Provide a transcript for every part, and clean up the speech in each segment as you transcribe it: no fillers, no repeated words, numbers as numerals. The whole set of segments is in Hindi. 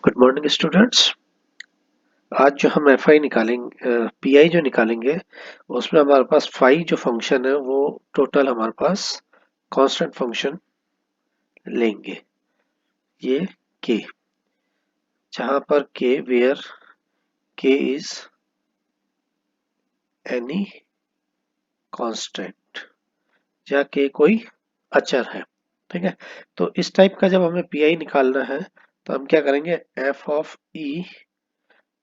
Good morning students. आज जो हम एफ आई निकालेंगे, पी आई जो निकालेंगे, उसमें हमारे पास फाई जो फंक्शन है वो टोटल हमारे पास कांस्टेंट फंक्शन लेंगे। ये के, जहां पर के वेयर के इज एनी कांस्टेंट, जहाँ के कोई अचर है। ठीक है, तो इस टाइप का जब हमें पी आई निकालना है तो हम क्या करेंगे, एफ ऑफ ई,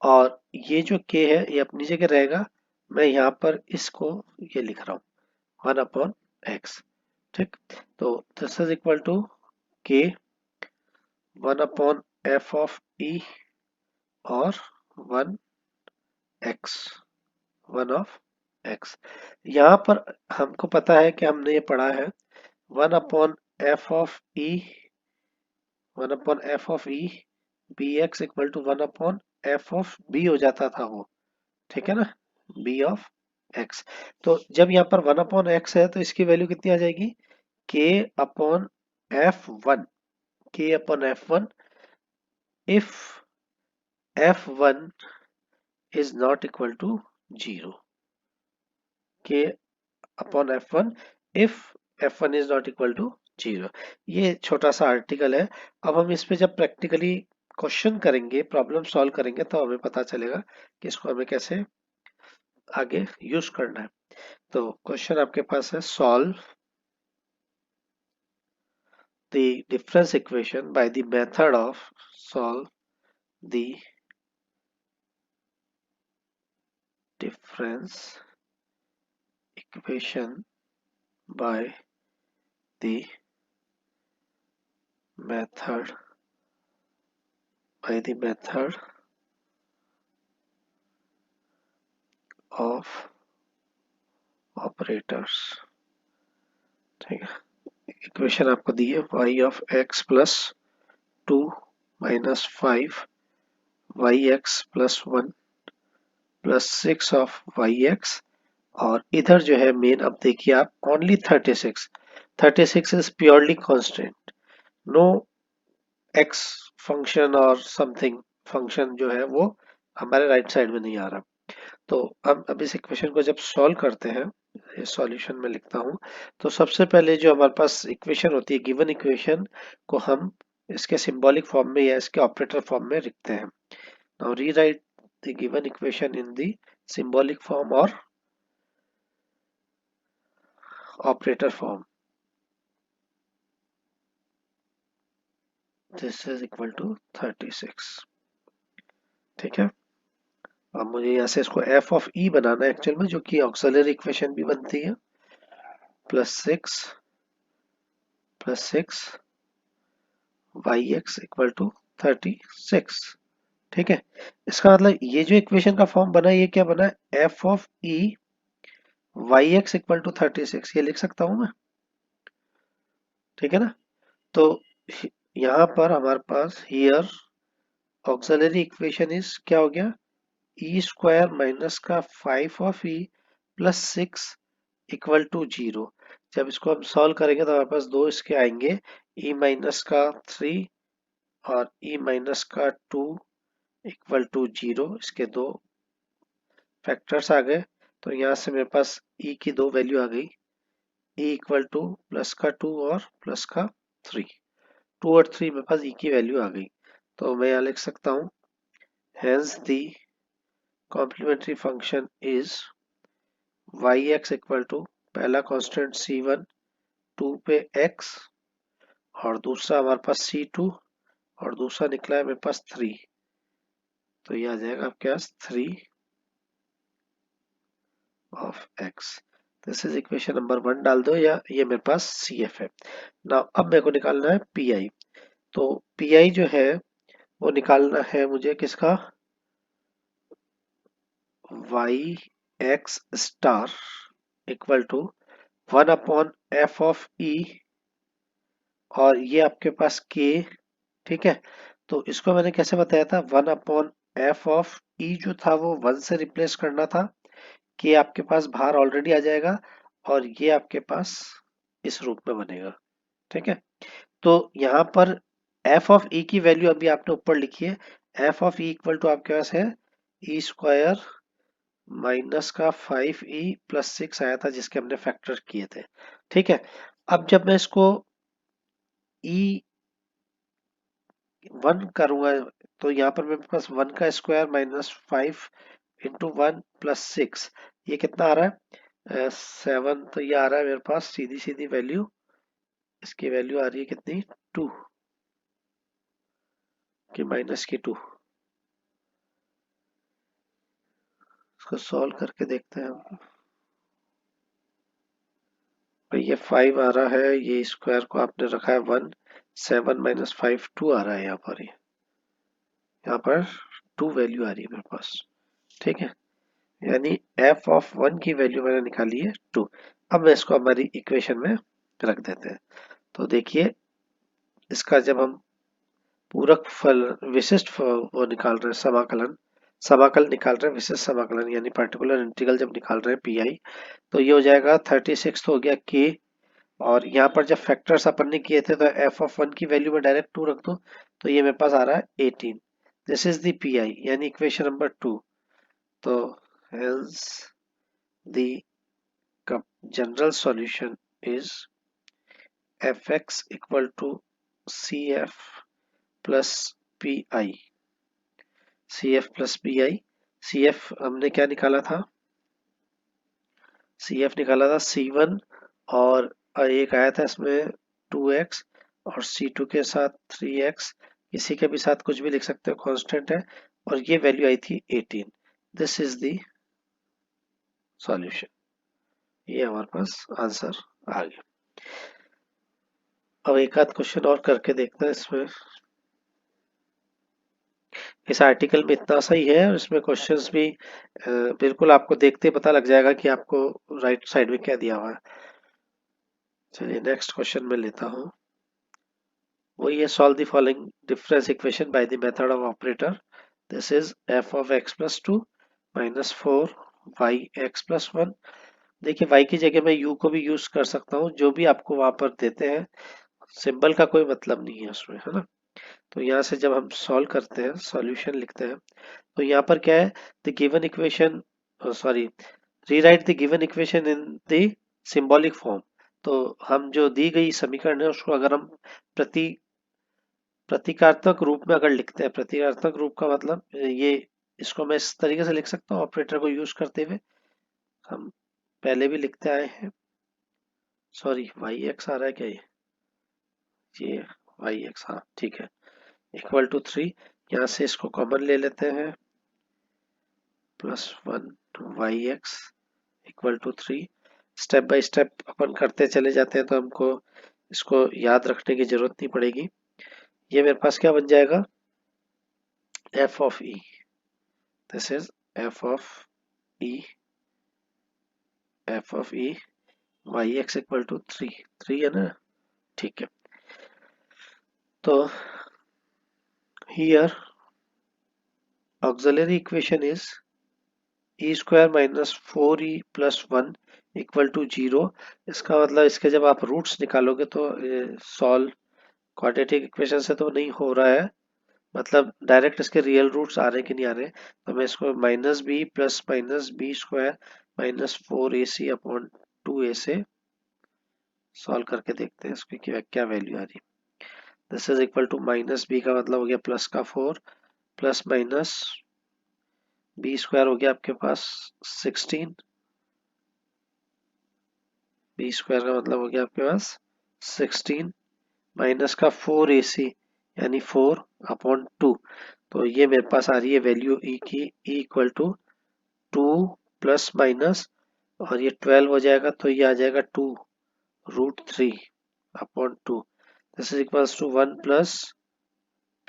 और ये जो के है ये अपनी जगह रहेगा। मैं यहाँ पर इसको ये लिख रहा हूँ 1/x। ठीक, तो दिस इज इक्वल टू के 1/f ऑफ ई और 1x, 1/x। यहाँ पर हमको पता है कि हमने ये पढ़ा है 1/f of E, 1/f of E B X equal to 1/f of B हो जाता था वो। ठीक है ना, बी ऑफ एक्स। तो जब यहाँ पर 1/x है तो इसकी वैल्यू कितनी आ जाएगी, k upon f1, k upon f1 if f1 is not equal to 0, k upon f1 if f1 is not equal to 0। ये छोटा सा आर्टिकल है। अब हम इस पे जब प्रैक्टिकली क्वेश्चन करेंगे, प्रॉब्लम सॉल्व करेंगे, तो हमें पता चलेगा कि इसको हमें कैसे आगे यूज करना है। तो क्वेश्चन आपके पास है, solve the difference equation by the method of solve the difference equation by the method of operators। ठीक है, इक्वेशन आपको दी है y of x plus 2 minus 5 Y X plus 1 plus 6 of Y X, और इधर जो है मेन, अब देखिए आप, only 36। 36 is purely constant, no X function और समथिंग फंक्शन जो है वो हमारे राइट साइड में नहीं आ रहा। तो हम अब इस इक्वेशन को जब सॉल्व करते हैं, ये सॉल्यूशन में लिखता हूँ, तो सबसे पहले जो हमारे पास इक्वेशन होती है, गिवन इक्वेशन को हम इसके सिंबॉलिक फॉर्म में या इसके ऑपरेटर फॉर्म में लिखते हैं। Now rewrite the given equation in the symbolic form और operator form. This is equal to 36। ठीक है, अब मुझे यहाँ से इसको एफ ऑफ ई बनाना है एक्चुअल में, जो कि ऑक्सिलरी इक्वेशन भी बनती है, +6 वाई एक्स इक्वल टू 36। ठीक है, इसका मतलब ये जो इक्वेशन का फॉर्म बना है, ये क्या बना है, F of E Y X equal to 36, ये लिख सकता हूं मैं। ठीक है ना, तो यहाँ पर हमारे पास हियर ऑक्सिलरी इक्वेशन इज क्या हो गया, ई स्क्वायर माइनस का 5 of E plus 6 equal to 0। जब इसको हम सॉल्व करेंगे तो हमारे पास दो इसके आएंगे, ई माइनस का 3 और ई माइनस का 2 इक्वल टू 0। इसके दो फैक्टर्स आ गए, तो यहाँ से मेरे पास ई की दो वैल्यू आ गई, ई इक्वल टू प्लस का 2 और प्लस का 3। 2 और 3 मेरे पास ई की वैल्यू आ गई, तो मैं यहाँ लिख सकता हूँ, hence the complementary function is yx equal to, पहला कांस्टेंट c1 2 पे x, और दूसरा हमारे पास c2, और दूसरा निकला है मेरे पास 3। तो ये आ जाएगा आपके पास 3 of x। This is equation number 1 डाल दो, या ये मेरे पास CF है ना। अब मेरे को निकालना है PI। तो PI जो है वो निकालना है मुझे किसका, Y X star equal to 1/f of E, और ये आपके पास k। ठीक है, तो इसको मैंने कैसे बताया था, 1/f ऑफ ई जो था वो 1 से रिप्लेस करना था, k आपके पास बाहर ऑलरेडी आ जाएगा, और ये आपके पास इस रूप में बनेगा। ठीक है, तो यहाँ पर एफ ऑफ ई की वैल्यू अभी आपने ऊपर लिखी है, F of E equal to आपके पास है ई स्क्वायर माइनस का 5e+6 आया था जिसके हमने फैक्टर किए थे। ठीक है, अब जब मैं इसको ई 1 करूंगा तो यहाँ पर मेरे पास 1 का स्क्वायर माइनस 5 × 1 + 6, ये कितना आ रहा है 7, तो ये आ रहा है मेरे पास सीधी सीधी वैल्यू, इसकी वैल्यू आ रही है कितनी 2 की -2। इसको सॉल्व करके देखते हैं हम। भाई ये 5 आ रहा है, ये स्क्वायर को आपने रखा है 1, 7 - 5 2 आ रहा है यहाँ पर, यहाँ पर 2 वैल्यू आ रही है मेरे पास। ठीक है, यानी एफ ऑफ 1 की वैल्यू मैंने निकाली है 2। अब मैं इसको हमारी इक्वेशन में रख देते हैं। तो देखिए इसका जब हम पूरक फल विशिष्ट वो निकाल रहे हैं, समाकलन समाकल निकाल रहे हैं, विशिष्ट समाकलन यानी पर्टिकुलर इंटीग्रल जब निकाल रहे हैं पीआई, तो ये हो जाएगा 36 तो हो गया के, और यहाँ पर जब फैक्टर्स अपन ने किए थे तो एफ ऑफ 1 की वैल्यू में डायरेक्ट 2 रख दो, तो ये मेरे पास आ रहा है 18। दिस इज द पीआई यानी इक्वेशन नंबर 2। तो hence the general solution is F X equal to C F plus P I. C F plus P I, C F हमने क्या निकाला था, सी एफ निकाला था C1, और एक आया था इसमें 2x, और C2 के साथ 3x, किसी के भी साथ कुछ भी लिख सकते हो, कांस्टेंट है, और ये वैल्यू आई थी 18। दिस इज द सॉल्यूशन, ये हमारे पास आंसर आ गया। अब एक आध क्वेश्चन और करके देखते हैं इसमें। इस आर्टिकल में इतना सही है, और इसमें क्वेश्चंस भी बिल्कुल आपको देखते ही पता लग जाएगा कि आपको राइट साइड में क्या दिया हुआ है। चलिए नेक्स्ट क्वेश्चन में लेता हूँ। वही है, solve the following difference equation by the method of operator. This is F of x + 2 - 4y(x + 1)। देखिए y की जगह मैं u को भी यूज कर सकता हूँ, जो भी आपको वहां पर देते हैं, सिंबल का कोई मतलब नहीं है उसमें, है ना। तो यहाँ से जब हम सॉल्व करते हैं, सॉल्यूशन लिखते हैं, तो यहाँ पर क्या है, the given equation, sorry, rewrite the given equation in the symbolic form. तो हम जो दी गई समीकरण है उसको अगर हम प्रति प्रतीकात्मक रूप में अगर लिखते हैं, प्रतीकात्मक रूप का मतलब ये, इसको मैं इस तरीके से लिख सकता हूँ ऑपरेटर को यूज करते हुए, हम पहले भी लिखते आए हैं। सॉरी, वाई एक्स आ रहा है क्या, ये वाई एक्स, हाँ ठीक है, इक्वल टू 3। यहाँ से इसको कॉमन ले लेते हैं, +1 y(x) equal to 3। Step by step अपन करते चले जाते हैं तो हमको इसको याद रखने की जरूरत नहीं पड़ेगी। ये मेरे पास क्या बन जाएगा, F of E, this is F of E, F of E Y X equal to 3 है ना, ठीक है। तो here auxiliary equation is e² - 4e+1 equal to 0। इसका मतलब इसके जब आप रूट्स निकालोगे तो सॉल्व क्वाड्रेटिक इक्वेशन से तो नहीं हो रहा है, मतलब डायरेक्ट इसके रियल रूट्स आ रहे हैं कि नहीं आ रहे। तो मैं इसको -b + -b² - 4ac/2a से सॉल्व करके देखते हैं इसकी क्या वैल्यू आ रही है। This is equal to -b का मतलब हो गया प्लस का 4, प्लस माइनस b² हो गया आपके पास 16, b² का मतलब हो गया आपके पास 16, माइनस का 4ac यानी 4/2। तो ये मेरे पास आ रही है वैल्यू e की, e equal to 2 plus minus, और ये 12 हो जाएगा तो ये आ जाएगा 2√3/2। This is equals to 1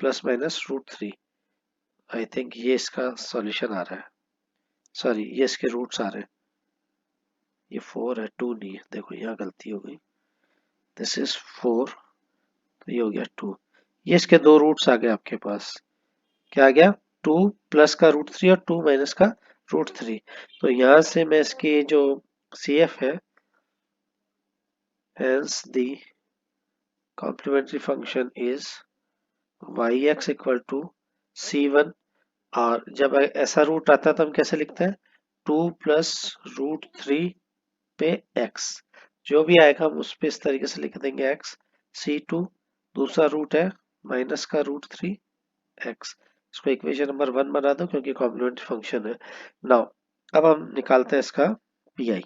plus minus √3। I think ये इसका सॉल्यूशन आ रहा है, सॉरी ये इसके रूट्स आ रहे हैं, ये 4 है 2 नहीं है, देखो यहाँ गलती हो गई, दिस इज 4, तो ये हो गया 2। ये इसके दो रूट्स आ गए आपके पास, क्या आ गया 2 प्लस का √3 और 2 माइनस का √3। तो यहाँ से मैं इसकी जो CF है, hence the complementary function is Y X equal to C1, और जब ऐसा रूट आता है तो हम कैसे लिखते हैं, 2 + √3 पे x, जो भी आएगा हम उस पे इस तरीके से लिख देंगे x। C2 दूसरा रूट है माइनस का √3x, इसको इक्वेशन नंबर 1 बना दो क्योंकि कॉम्प्लीमेंट्री फंक्शन है। नाउ अब हम निकालते हैं इसका पीआई।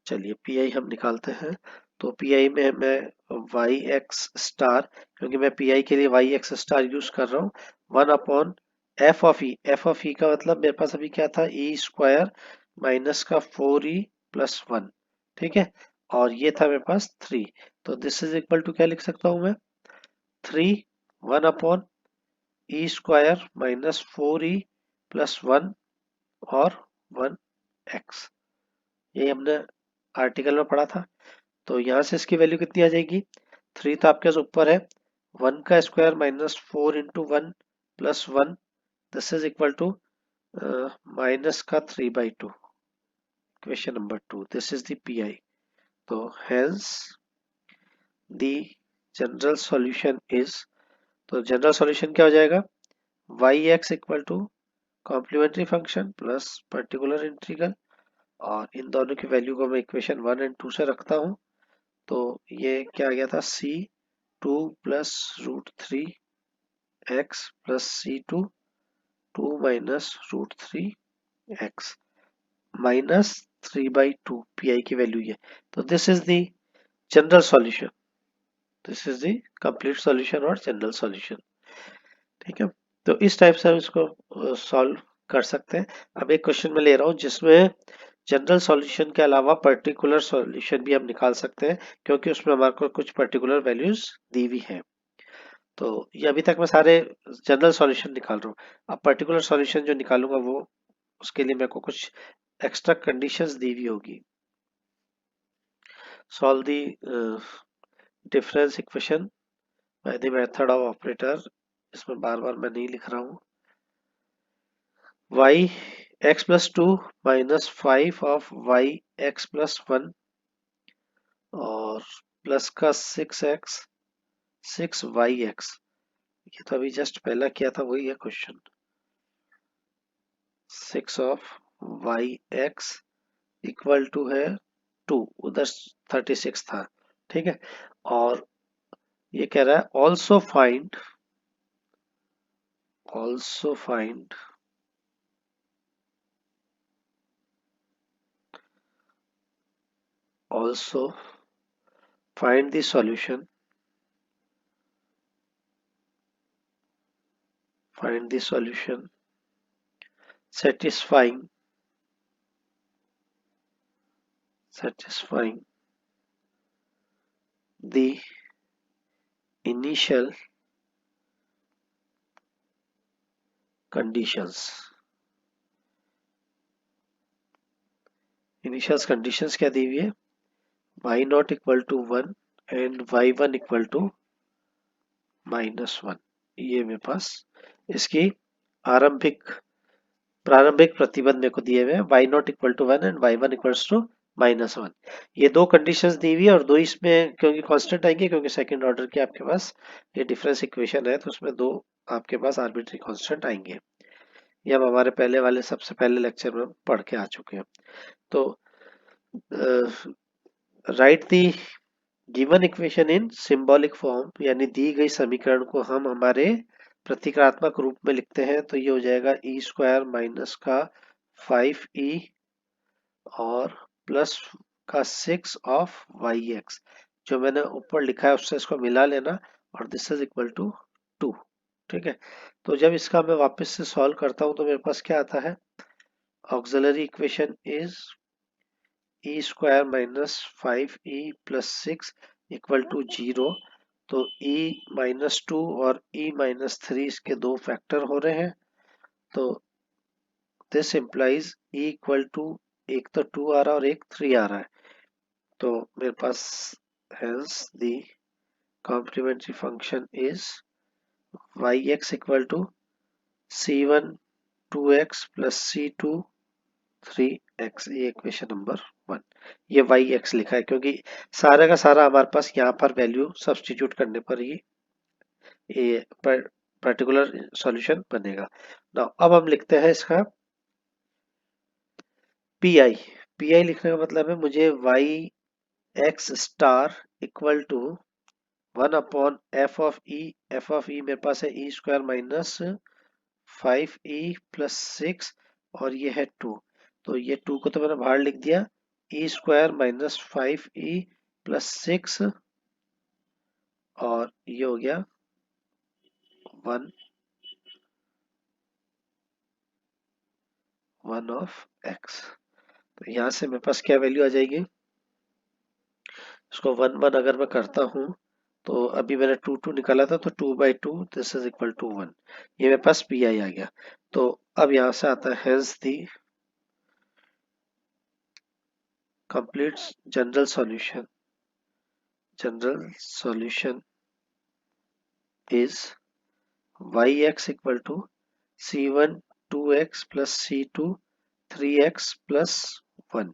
चलिए पीआई हम निकालते हैं। तो पीआई में मैं वाई एक्स स्टार, क्योंकि मैं पीआई के लिए वाई एक्स स्टार यूज कर रहा हूँ, 1/f(e). f(e) का मतलब मेरे पास अभी क्या था, e² माइनस का 4e+1, ठीक है, और ये था मेरे पास 3। तो दिस इज इक्वल टू क्या लिख सकता हूँ मैं, 3 1/e² माइनस 4e+1 और 1x। ये हमने आर्टिकल में पढ़ा था। तो यहाँ से इसकी वैल्यू कितनी आ जाएगी, 3 तो आपके पास ऊपर है, 1 का square minus 4 × 1 + 1, this is equal to minus का 3/2। Question number 2, this is the PI. तो hence the general solution is, तो जनरल सॉल्यूशन क्या हो जाएगा, Y X equal to complementary function plus particular integral, और इन दोनों की वैल्यू को मैं इक्वेशन 1 और 2 से रखता हूँ। तो ये क्या आ गया था, C2 + √3x plus C2 2 minus √3x minus 3/2 pi की वैल्यू ये। तो this is the general solution, this is the complete solution और जनरल सॉल्यूशन, ठीक है। तो इस टाइप से हम इसको सॉल्व कर सकते हैं। अब एक क्वेश्चन में ले रहा हूँ जिसमें जनरल सॉल्यूशन के अलावा पर्टिकुलर सॉल्यूशन भी हम निकाल सकते हैं, क्योंकि उसमें हमारे को कुछ पर्टिकुलर वैल्यूज दी हुई है। तो ये अभी तक मैं सारे जनरल सॉल्यूशन निकाल रहा हूँ। अब पर्टिकुलर सॉल्यूशन जो निकालूंगा वो, उसके लिए मेरे को कुछ एक्स्ट्रा कंडीशंस दी हुई होगी। Solve the difference equation by the method of operator, इसमें बार बार मैं नहीं लिख रहा हूँ। y x+2 minus 5 of y x+1 और प्लस का 6x 6yx, ये तो अभी जस्ट पहला किया था वही है question. 6 of yx equal to है 2, उधर 36 था, ठीक है। और ये कह रहा है also find also find the solution satisfying the initial conditions। Initial conditions क्या दी हुई है, y0 equal to 1 and y1 equal to -1। ये मेरे पास इसकी प्रारंभिक प्रतिबंध मेरे को दिए हुए हैं, y0 equal to 1 and y1 equals to -1। ये दो कंडीशंस दी हुई है, और दो इसमें क्योंकि कांस्टेंट आएंगे, क्योंकि सेकंड ऑर्डर के आपके पास ये डिफरेंस इक्वेशन है, तो उसमें दो आपके पास आर्बिट्री कांस्टेंट आएंगे। ये हम हमारे पहले वाले सबसे पहले लेक्चर में पढ़ के आ चुके हैं। तो right the given equation in symbolic form, यानी दी गई समीकरण को हम हमारे प्रतीकात्मक रूप में लिखते हैं। तो ये हो जाएगा e² माइनस का 5e और प्लस का 6 ऑफ yx, जो मैंने ऊपर लिखा है उससे इसको मिला लेना, और दिस इज इक्वल टू 2, ठीक है। तो जब इसका मैं वापस से सॉल्व करता हूं तो मेरे पास क्या आता है, auxiliary equation is e² minus 5e plus 6 equal to 0। तो e-2 और e-3 इसके दो फैक्टर हो रहे हैं। तो this implies e equal to, एक तो 2 आ रहा है और एक 3 आ रहा है। तो मेरे पास hence the complementary function is yx equal to c1 2x plus c2 3x, ये इक्वेशन नंबर 1। ये yx लिखा है क्योंकि सारा का सारा हमारे पास यहाँ पर वैल्यू सब्स्टिट्यूट करने पर ही ये पर्टिकुलर सॉल्यूशन बनेगा। ना अब हम लिखते हैं इसका पी आई। पी आई लिखने का मतलब है मुझे Y X star equal to 1/f(e). f(e) मेरे पास है e² माइनस 5e+6 और ये है 2। तो ये 2 को तो मैंने बाहर लिख दिया, e² माइनस 5e+6 और ये हो गया 1 ऑफ x। तो यहाँ से मेरे पास क्या वैल्यू आ जाएगी, इसको 1 अगर मैं करता हूँ तो अभी मैंने 2 निकाला था, तो 2/2 दिस इज इक्वल टू 1। ये मेरे पास पी आई आ गया। तो अब यहाँ से आता है hence the complete general solution. General solution is yx equal to c1 2x plus c2 3x plus 1।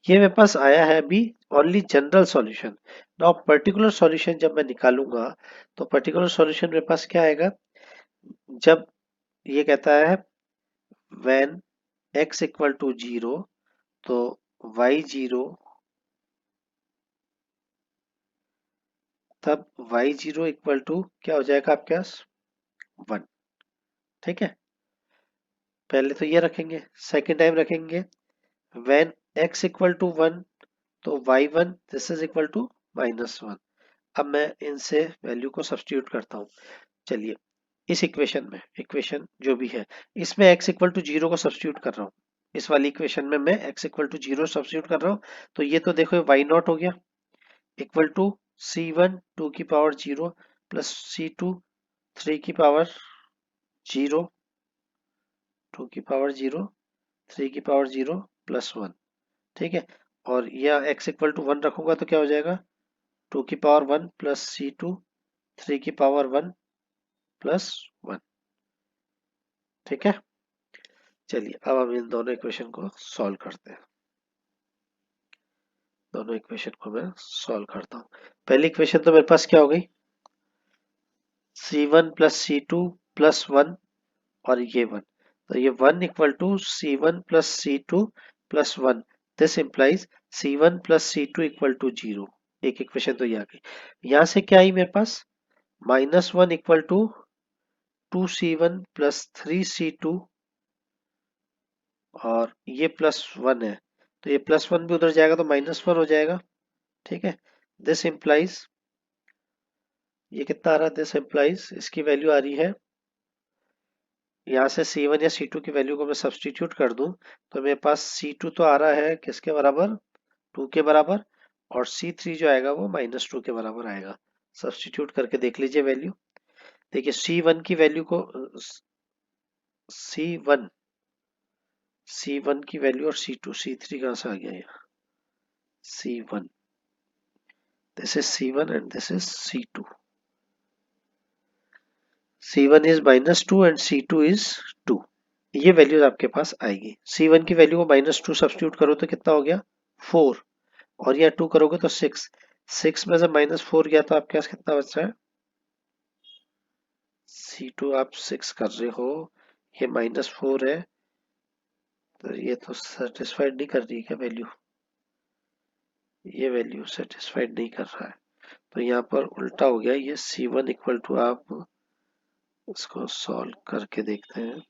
ये मेरे पास आया है अभी only general solution. Now particular solution जब मैं निकालूंगा तो पर्टिकुलर सॉल्यूशन मेरे पास क्या आएगा, जब ये कहता है व्हेन x इक्वल टू 0 तो y0, तब y0 इक्वल टू क्या हो जाएगा आपके पास 1। ठीक है, पहले तो ये रखेंगे, सेकेंड टाइम रखेंगे व्हेन x इक्वल टू 1 तो y1 this is equal to -1। अब मैं इनसे वैल्यू को सब्स्टिट्यूट करता हूँ। चलिए इस इक्वेशन में, इक्वेशन जो भी है इसमें x इक्वल टू 0 को सब्स्टिट्यूट कर रहा हूँ। इस वाली इक्वेशन में मैं x इक्वल टू 0 सब्स्टिट्यूट कर रहा हूँ। तो ये तो देखो y0 हो गया इक्वल टू c1 2 की पावर 0 प्लस c2 3 की पावर 0, 2 की पावर 0 3 की पावर 0 प्लस 1। ठीक है, और यह x इक्वल टू 1 रखूंगा तो क्या हो जाएगा 2 की पावर 1 प्लस c2 3 की पावर 1 प्लस 1। ठीक है, चलिए अब हम इन दोनों इक्वेशन को सॉल्व करते हैं। दोनों इक्वेशन को मैं सॉल्व करता हूँ। पहली इक्वेशन तो मेरे पास क्या हो गई c1 प्लस c2 प्लस 1 और ये 1। तो ये 1 equal to c1 plus c2 plus 1, this implies c1 plus c2 equal to 0। एक इक्वेशन तो ये आ गई। यहां से क्या आई मेरे पास -1 equal to 2c1 plus 3c2 और ये प्लस 1 है, तो ये प्लस 1 भी उधर जाएगा तो -1 हो जाएगा। ठीक है, दिस इंप्लाइज ये कितना आ रहा है, दिस इंप्लाइज इसकी वैल्यू आ रही है, यहाँ से C1 या C2 की वैल्यू को मैं सब्सटीट्यूट कर दूं तो मेरे पास C2 तो आ रहा है किसके बराबर 2 के बराबर, और C3 जो आएगा वो -2 के बराबर आएगा। सब्सटीट्यूट करके देख लीजिए वैल्यू। देखिए C1 की वैल्यू को C1 C1 की वैल्यू और C2 C3 कहां से आ गया, ये C1, this is C1 and this is C2। C1 is -2 and C2 is 2। ये वैल्यूज आपके पास आएगी। C1 की वैल्यू को -2 सब्स्टिट्यूट करो तो कितना हो गया 4, और यह 2 करोगे तो 6। 6 में से -4 गया तो आपके पास कितना बच रहा है, C2 आप 6 कर रहे हो, ये -4 है, तो ये तो सेटिस्फाइड नहीं कर रही है क्या वैल्यू, ये वैल्यू सेटिस्फाइड नहीं कर रहा है। तो यहाँ पर उल्टा हो गया, ये C1 इक्वल टू, आप इसको सॉल्व करके देखते हैं।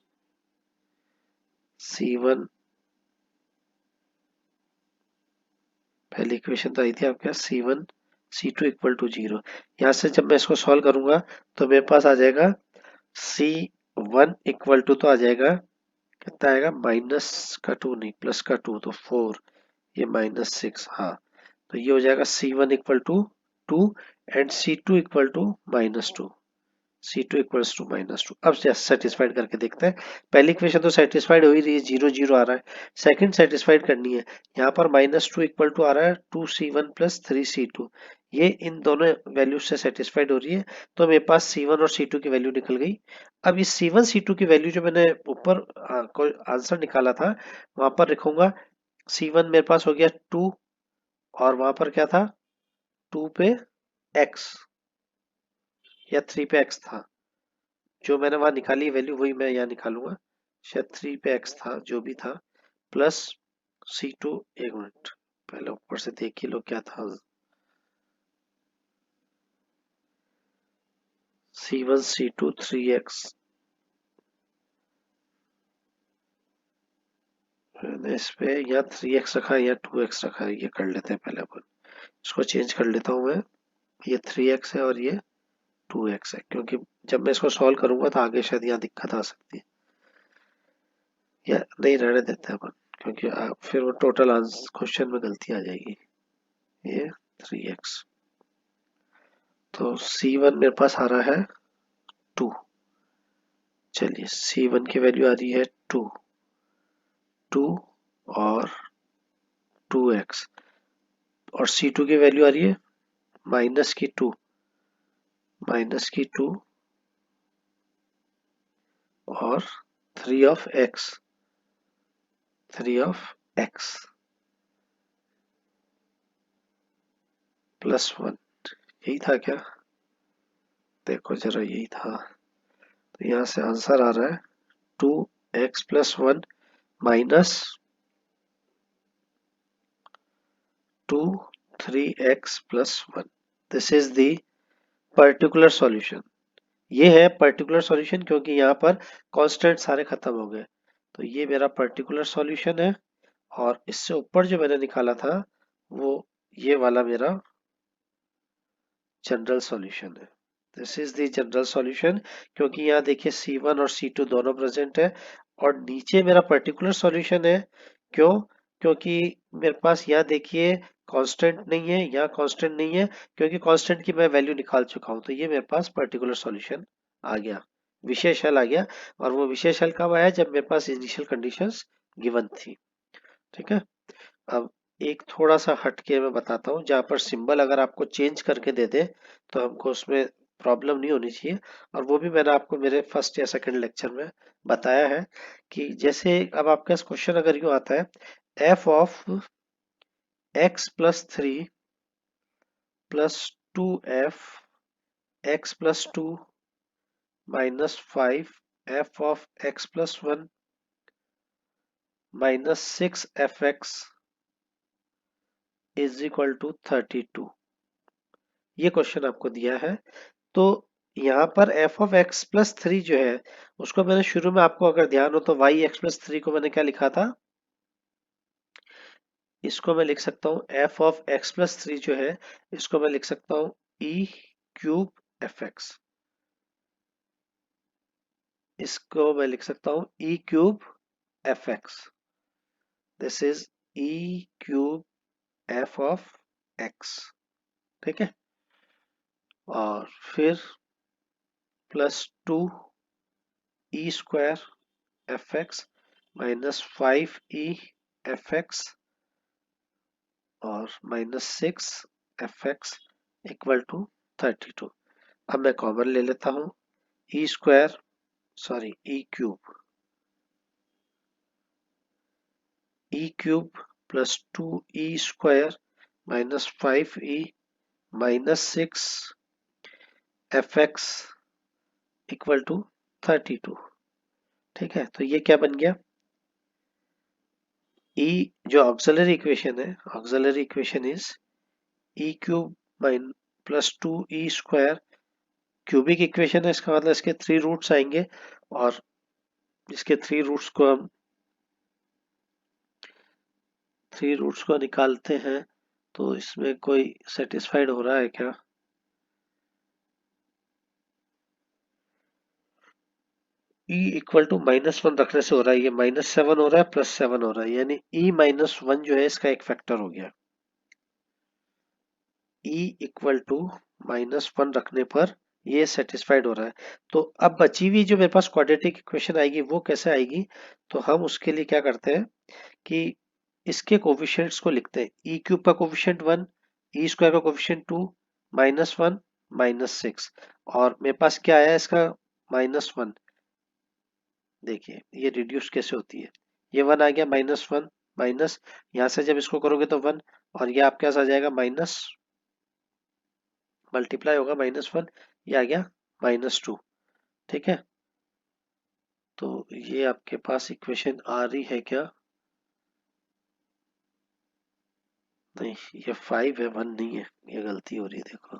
C1 पहली इक्वेशन तो आई थी आपके पास C1 C2 इक्वल टू 0। यहाँ से जब मैं इसको सॉल्व करूंगा तो मेरे पास आ जाएगा C1 इक्वल टू, तो आ जाएगा कितना आएगा -2 नहीं +2 तो 4, ये -6, हाँ, तो ये हो जाएगा C1 equal to 2 and C2 equal to -2। C2 equals to -2। अब सेटिस्फाइड करके देखते हैं। पहली इक्वेशन तो सेटिस्फाइड हो ही रही है, 0 0 आ रहा है। सेकंड सेटिस्फाइड करनी है, यहाँ पर -2 इक्वल टू आ रहा है 2c1 प्लस 3c2, ये इन दोनों वैल्यू से सेटिस्फाइड हो रही है। तो मेरे पास C1 और C2 की वैल्यू निकल गई। अब इस C1 C2 की वैल्यू जो मैंने ऊपर कोई आंसर निकाला था वहां पर लिखूंगा C1 मेरे पास हो गया 2, और वहां पर क्या था 2 पे x, या 3 पे x था, जो मैंने वहां निकाली वैल्यू वही मैं यहाँ निकालूंगा, शायद 3 पे x था जो भी था, प्लस C2, एक मिनट पहले ऊपर से देख ही लो क्या था, C1 C2 3x, मैंने इस पे या 3x रखा है या 2x रखा है, ये कर लेते हैं पहले अपन, इसको चेंज कर लेता हूँ मैं, ये 3x है और ये 2x है, क्योंकि जब मैं इसको सॉल्व करूंगा तो आगे शायद यहाँ दिक्कत आ सकती है, या नहीं रहने देते हैं अपन, क्योंकि फिर वो टोटल आंसर क्वेश्चन में गलती आ जाएगी। ये 3x, तो C1 मेरे पास आ रहा है 2, चलिए C1 की वैल्यू आ रही है 2, 2 और 2x, और C2 की वैल्यू आ रही है माइनस की 2, माइनस की 2 और 3 of x, 3 of x plus 1, यही था क्या, देखो जरा यही था, तो यहाँ से आंसर आ रहा है 2x plus 1 minus 2 3x plus 1, this is the particular solution. ये है पर्टिकुलर सॉल्यूशन क्योंकि यहाँ पर कांस्टेंट सारे खत्म हो गए, तो ये मेरा पर्टिकुलर सॉल्यूशन है, और इससे ऊपर जो मैंने निकाला था वो ये वाला मेरा जनरल सॉल्यूशन है। This is the general solution, क्योंकि यहाँ देखिए C1 और C2 दोनों प्रेजेंट है, और नीचे मेरा पर्टिकुलर सॉल्यूशन है, क्यों, क्योंकि मेरे पास यहाँ देखिए कांस्टेंट नहीं है, यहाँ कांस्टेंट नहीं है, क्योंकि कांस्टेंट की मैं वैल्यू निकाल चुका हूँ, तो ये मेरे पास पर्टिकुलर सॉल्यूशन आ गया, विशेष हल आ गया, और वो विशेष हल कब आया, जब मेरे पास इनिशियल कंडीशंस गिवन थी। ठीक है, अब एक थोड़ा सा हटके मैं बताता हूँ, जहाँ पर सिंबल अगर आपको चेंज करके दे दे तो हमको उसमें प्रॉब्लम नहीं होनी चाहिए, और वो भी मैंने आपको मेरे फर्स्ट या सेकंड लेक्चर में बताया है, कि जैसे अब आपके पास क्वेश्चन अगर यूँ आता है, f of x plus 3 plus 2f x plus 2 minus 5 f of x plus 1 minus 6 F X is equal to 32, ये क्वेश्चन आपको दिया है। तो यहाँ पर f ऑफ x प्लस 3 जो है, उसको मैंने शुरू में, आपको अगर ध्यान हो तो y x प्लस 3 को मैंने क्या लिखा था, इसको मैं लिख सकता हूँ f ऑफ x प्लस 3 जो है, इसको मैं लिख सकता हूँ e क्यूब एफ एक्स, इसको मैं लिख सकता हूँ e cube F X, this is e cube f of x, ठीक है, और फिर plus 2 E square F X minus 5 E F X और minus 6 F X equal to 32। अब मैं कॉमन ले लेता हूँ, E square, sorry E cube plus 2 E square minus 5 E minus 6 F X equal to 32। ठीक है, तो ये क्या बन गया, ई जो ऑक्सिलरी इक्वेशन है, auxiliary equation is E cube mine plus 2 E square, cubic equation है, इसका मतलब इसके 3 रूट्स आएंगे, और इसके 3 रूट्स को निकालते हैं, तो इसमें कोई सेटिस्फाइड हो रहा है क्या, e इक्वल टू -1 रखने से हो रहा है, ये -7 हो रहा है, +7 हो रहा है, यानी e-1 जो है इसका एक फैक्टर हो गया, e इक्वल टू -1 रखने पर ये सेटिस्फाइड हो रहा है। तो अब बची हुई जो मेरे पास क्वाड्रेटिक इक्वेशन आएगी वो कैसे आएगी, तो हम उसके लिए क्या करते हैं कि इसके कोफिशिएंट्स को लिखते हैं, ई क्यूब का कोफिशिएंट 1, ई स्क्वायर का कोफिशिएंट 2, -1 -6, और मेरे पास क्या आया इसका -1, देखिए ये रिड्यूस कैसे होती है, ये 1 आ गया, -1 माइनस, यहां से जब इसको करोगे तो 1, और ये आपके पास आ जाएगा माइनस, मल्टीप्लाई होगा -1, ये आ गया -2। ठीक है, तो ये आपके पास इक्वेशन आ रही है क्या? नहीं, ये 5 है, 1 नहीं है, ये गलती हो रही है। देखो,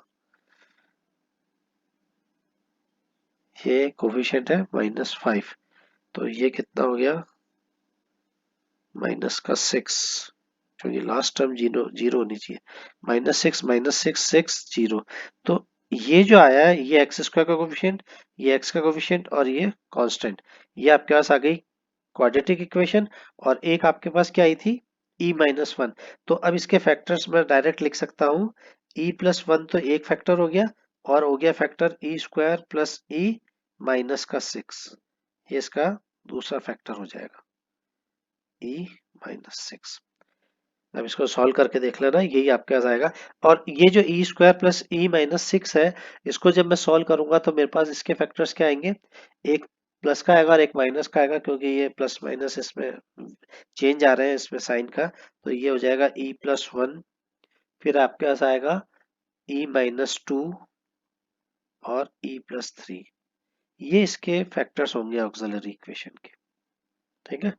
ये कोफिशिएंट है -5, तो ये कितना हो गया? -6, क्योंकि लास्ट टर्म जीरो जीरो होनी चाहिए। -6 -6 6 0। तो ये जो आया है, ये एक्स स्क्वायर का कोफिशिएंट, ये एक्स का कोफिशिएंट और ये कांस्टेंट, ये आपके पास आ गई क्वाड्रेटिक इक्वेशन। और एक आपके पास क्या आई थी? e-1। तो अब इसके फैक्टर्स मैं डायरेक्ट लिख सकता हूँ। e+1 तो एक फैक्टर हो गया, और हो गया फैक्टर e² प्लस e-6, ये इसका दूसरा फैक्टर हो जाएगा, e-6। अब इसको सॉल्व करके देख लेना, यही आपके पास आएगा। और ये जो e² प्लस e-6 है, इसको जब मैं सॉल्व करूंगा तो मेरे पास इसके फैक्टर्स क्या आएंगे? एक प्लस का आएगा और एक माइनस का आएगा, क्योंकि ये प्लस माइनस इसमें चेंज आ रहे हैं इसमें साइन का। तो ये हो जाएगा e+1, फिर आपके पास आएगा e-2 और e+3। ये इसके फैक्टर्स होंगे ऑक्सिलरी इक्वेशन के। ठीक है,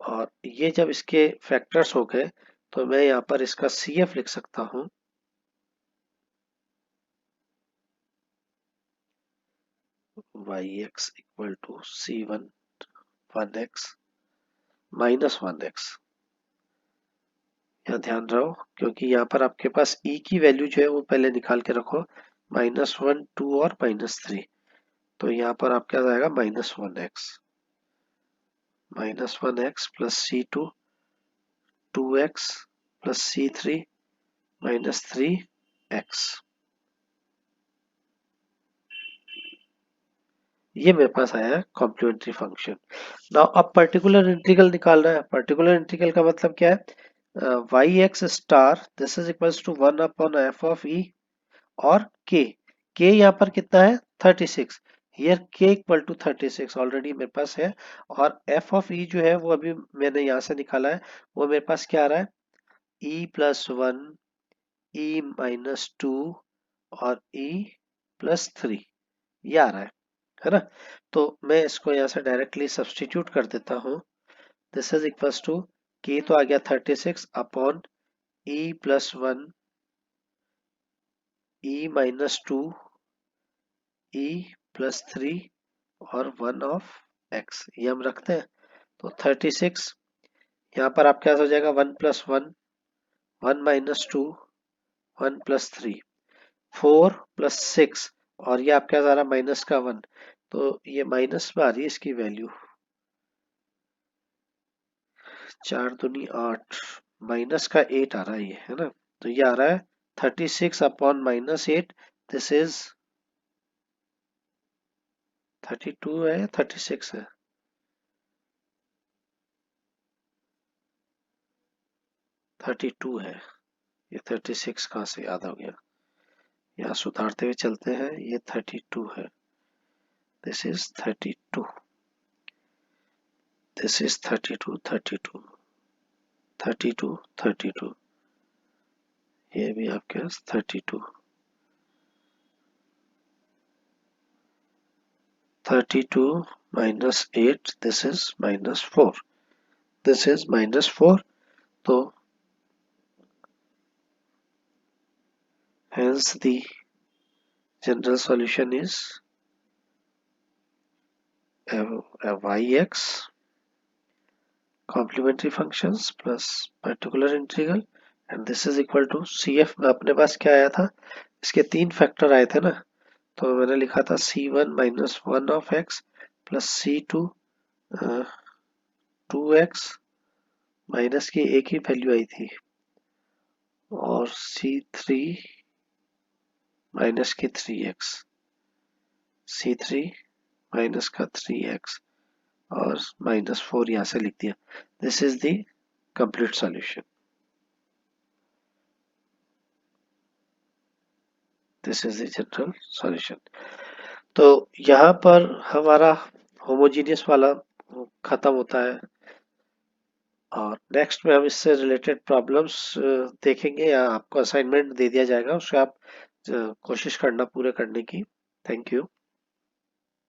और ये जब इसके फैक्टर्स हो गए तो मैं यहाँ पर इसका CF लिख सकता हूँ। yx equal to C1 1x -1x। यहाँ ध्यान रहो, क्योंकि यहाँ पर आपके पास e की वैल्यू जो है वो पहले निकाल के रखो, -1 2 और -3। तो यहाँ पर आपके पास आएगा -1x plus C2 2x plus C3 -3x। ये मेरे पास आया है कॉम्प्लीमेंट्री फंक्शन। नाउ अब पर्टिकुलर इंटीग्रल निकालना है। पर्टिकुलर इंटीग्रल का मतलब क्या है? yx star this is equals to 1 upon f of e और k यहाँ पर कितना है? 36। Here k equal to 36 already मेरे पास है। और f ऑफ e जो है वो अभी मैंने यहाँ से निकाला है, वो मेरे पास क्या आ रहा है? e+1 e-2 और e+3, ये आ रहा है ना? तो मैं इसको यहाँ से डायरेक्टली सब्सटीट्यूट कर देता हूँ। This is equals to k तो आ गया 36 अपॉन e+1 e-2 e+3 और 1 ऑफ x, ये हम रखते हैं। तो 36 यहाँ पर आपके पास हो जाएगा 1+1 1-2 1+3 4+6, और ये आपके पास आ रहा माइनस का 1, तो ये माइनस में आ रही है इसकी वैल्यू। 4 दूनी 8, माइनस का 8 आ रहा है ये, है ना? तो ये आ रहा है 36 अपॉन -8, दिस इज 32 है या 36 है? 32 है। ये 36 कहाँ से याद हो गया? यहाँ सुधारते हुए चलते हैं, ये 32 है। दिस इज 32, दिस इज 32 32 32 32, ये भी आपके पास 32 32 -8, दिस इज -4, दिस इज -4। तो hence the general solution is yx complementary functions plus particular integral, and this is equal to CF में अपने पास क्या आया था? इसके 3 फैक्टर आए थे ना, तो मैंने लिखा था C1 -1 of x plus C2 2x, minus की एक ही वैल्यू आई थी, और C3 माइनस की 3x, C3 माइनस का 3x और -4 यहाँ से लिख दिया। This is the complete solution, this is the general solution. तो यहाँ पर हमारा होमोजीनियस वाला खत्म होता है, और नेक्स्ट में हम इससे रिलेटेड प्रॉब्लम्स देखेंगे, या आपको असाइनमेंट दे दिया जाएगा, उससे आप कोशिश करना पूरे करने की। Thank you.